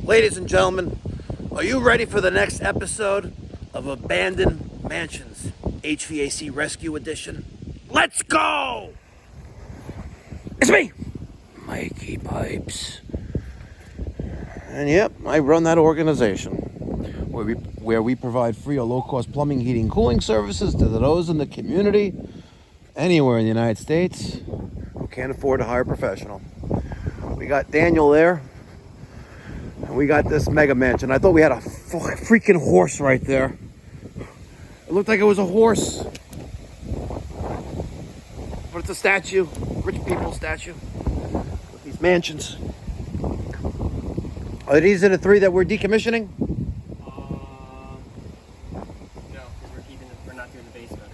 Ladies and gentlemen, are you ready for the next episode of Abandoned Mansions HVAC Rescue Edition? Let's go! It's me, Mikey Pipes. And yep, I run that organization where we provide free or low-cost plumbing, heating, cooling services to those in the community anywhere in the United States who can't afford to hire a professional. We got Daniel there. And we got this mega mansion. I thought we had a freaking horse right there. It looked like it was a horse. But it's a statue. Rich people statue. With these mansions. Are these the three that we're decommissioning? No, because we're not doing the basement.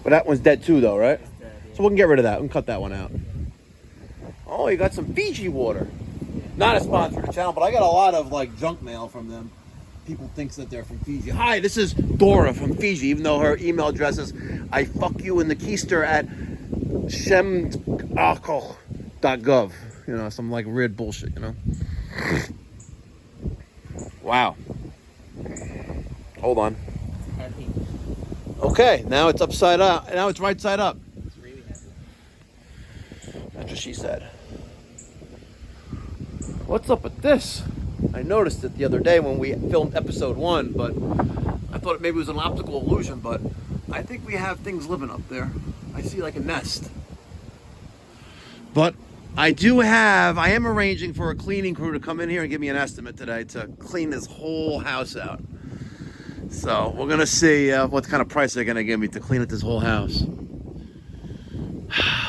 But that one's dead too though, right? It's dead, yeah. So we can get rid of that. We can cut that one out. Oh, you got some Fiji water. Not a sponsor of the channel, but I got a lot of like junk mail from them. People thinks that they're from Fiji. Hi, this is Dora from Fiji, even though her email address is I fuck you in the keister at shemgov. You know, some like weird bullshit, you know. Wow. Hold on. Heavy. Okay, now it's upside up. Now it's right side up. It's really heavy. That's what she said. What's up with this? I noticed it the other day when we filmed episode 1, but I thought maybe it was an optical illusion, but I think we have things living up there. I see like a nest. But I am arranging for a cleaning crew to come in here and give me an estimate today to clean this whole house out. So we're gonna see what kind of price they're gonna give me to clean up this whole house.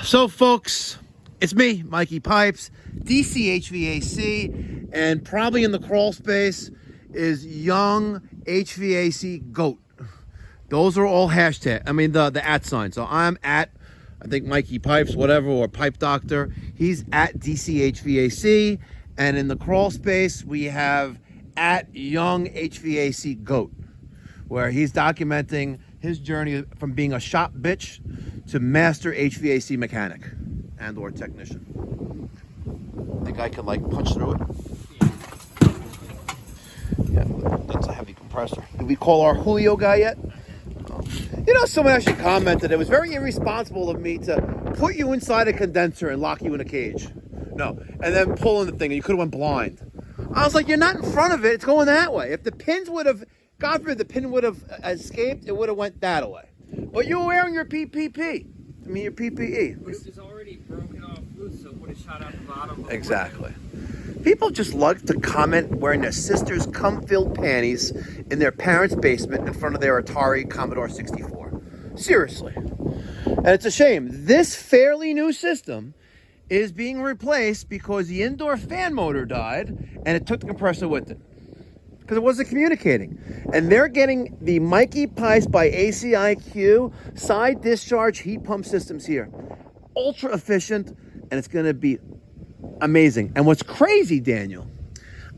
So folks, it's me, Mikey Pipes, DC HVAC, and probably in the crawl space is Young HVAC Goat. Those are all hashtag. I mean the @ sign. So I'm at, I think Mikey Pipes, whatever, or Pipe Doctor. He's at DC HVAC, and in the crawl space we have at Young HVAC Goat, where he's documenting his journey from being a shop bitch to master HVAC mechanic and or technician. Think I could like punch through it? Yeah, that's a heavy compressor. Did we call our Julio guy yet? Oh. You know, someone actually commented it was very irresponsible of me to put you inside a condenser and lock you in a cage. No, and then pull in the thing and you could have went blind. I was like, you're not in front of it, it's going that way. If the pins would have, God forbid, the pin would have escaped, it would have went that way. But you were wearing your PPP. I mean, your PPE. This is already broken off loose, so it would have shot out the bottom. Exactly. People just love to comment wearing their sister's cum-filled panties in their parents' basement in front of their Atari Commodore 64. Seriously. And it's a shame. This fairly new system is being replaced because the indoor fan motor died and it took the compressor with it. Because it wasn't communicating. And they're getting the Mikey Pipes by ACIQ side discharge heat pump systems here. Ultra efficient, and it's going to be amazing. And what's crazy, Daniel,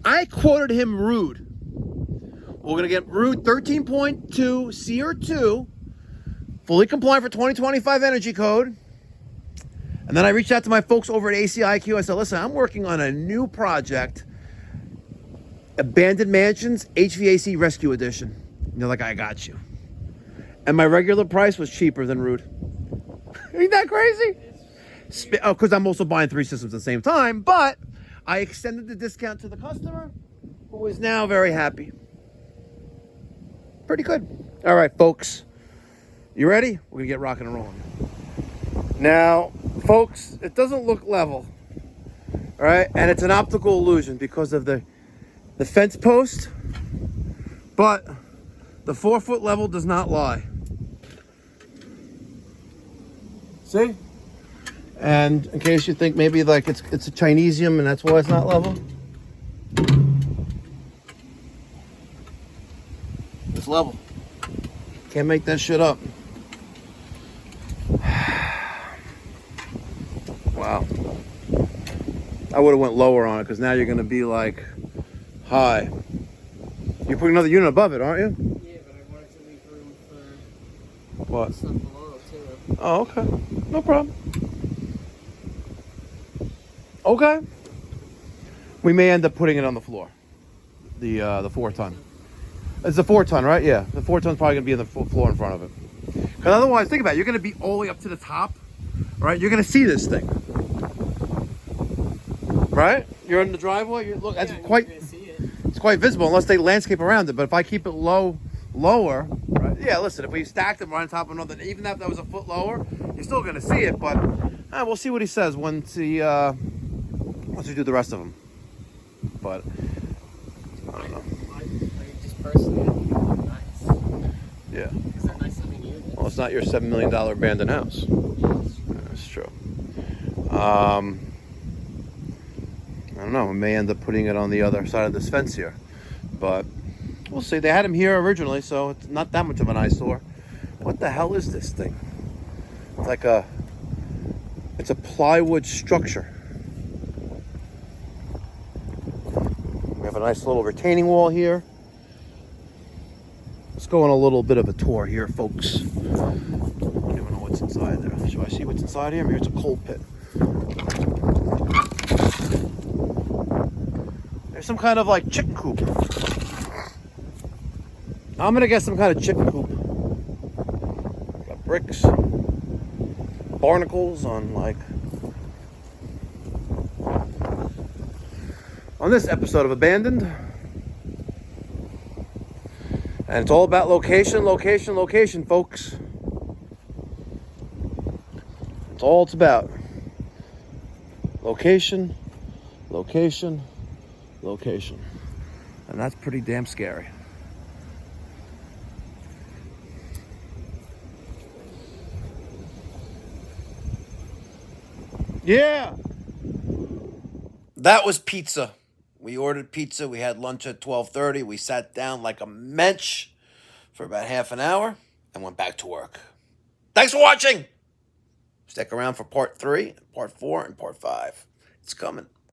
I quoted him rude. We're going to get rude 13.2 CO2, fully compliant for 2025 energy code. And then I reached out to my folks over at ACIQ. I said, listen, I'm working on a new project. Abandoned Mansions HVAC Rescue Edition. And they're like, I got you. And my regular price was cheaper than Rude. Ain't that crazy? Oh, because I'm also buying 3 systems at the same time, but I extended the discount to the customer, who is now very happy. Pretty good. All right, folks. You ready? We're going to get rocking and rolling. Now, folks, it doesn't look level. All right? And it's an optical illusion because of the fence post, but the 4-foot level does not lie. See? And in case you think maybe like it's a Chinesium and that's why it's not level, it's level. Can't make that shit up. Wow. I would have went lower on it because now you're going to be like high. You're putting another unit above it, aren't you? Yeah, but I wanted to leave room for what? stuff below too. Oh, okay. No problem. Okay. We may end up putting it on the floor. The 4-ton. It's a 4-ton, right? Yeah, the 4-ton's probably gonna be in the floor in front of it. Because otherwise, think about it. You're gonna be all the way up to the top, right? You're gonna see this thing, right? You're in the driveway. You look. That's quite. It's quite visible unless they landscape around it. But if I keep it lower, right? Yeah. Listen, if we stacked them right on top of another, even if that was a foot lower, you're still gonna see it. But we'll see what he says once we do the rest of them. But I don't know. Just personally, I think they look nice. Yeah. Because they're nice looking units. Well, it's not your $7 million abandoned house. That's true. I don't know. I may end up putting it on the other side of this fence here, but we'll see. They had him here originally, so it's not that much of an eyesore. What the hell is this thing? It's a plywood structure. We have a nice little retaining wall here. Let's go on a little bit of a tour here, folks. I don't even know what's inside there. Should I see what's inside here? Maybe it's a coal pit. There's some kind of like chicken coop. I'm gonna get some kind of chicken coop. Got bricks, barnacles on this episode of Abandoned. And it's all about location, location, location, folks. It's all it's about. Location, location, location. And that's pretty damn scary. Yeah. That was pizza. We ordered pizza. We had lunch at 12:30. We sat down like a mensch for about half an hour and went back to work. Thanks for watching. Stick around for part 3, part 4, and part 5. It's coming.